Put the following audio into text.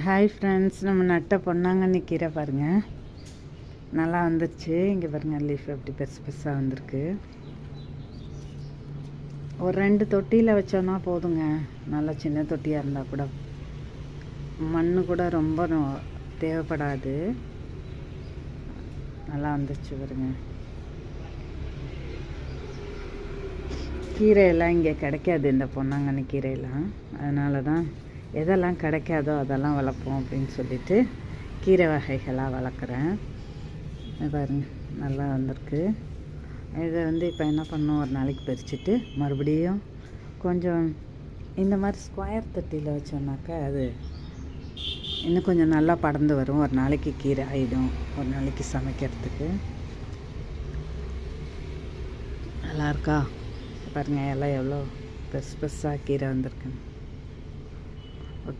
Hi friends, நம்ம நட்ட பொன்னாங்கண்ணி கீரை பாருங்கள், நல்லா வந்துருச்சு. இங்கே பாருங்கள், லீஃப் எப்படி பெருசு பெருசாக வந்திருக்கு. ஒரு 2 தொட்டியில் வச்சோன்னா போதுங்க. நல்லா சின்ன தொட்டியாக இருந்தால் கூட மண் கூட ரொம்ப தேவைப்படாது. நல்லா வந்துருச்சு பாருங்க. கீரையெல்லாம் இங்கே கிடைக்காது, இந்த பொன்னாங்கண்ணி கீரையெல்லாம். அதனால தான் எதெல்லாம் கிடைக்காதோ அதெல்லாம் வளர்ப்போம் அப்படின்னு சொல்லிட்டு கீரை வகைகளாக வளர்க்குறேன். பாருங்க, நல்லா வந்திருக்கு. இதை இப்போ என்ன பண்ணோம், ஒரு நாளைக்கு பறிச்சுட்டு மறுபடியும் கொஞ்சம் இந்த மாதிரி ஸ்கொயர் தொட்டியில் வச்சோம்னாக்கா அது இன்னும் கொஞ்சம் நல்லா படர்ந்து வரும். ஒரு நாளைக்கு கீரை ஆகிடும், ஒரு நாளைக்கு சமைக்கிறதுக்கு நல்லா இருக்கா. பாருங்கள், எல்லாம் எவ்வளோ பெருசு பெருசாக கீரை வந்திருக்குன்னு. ஓகே.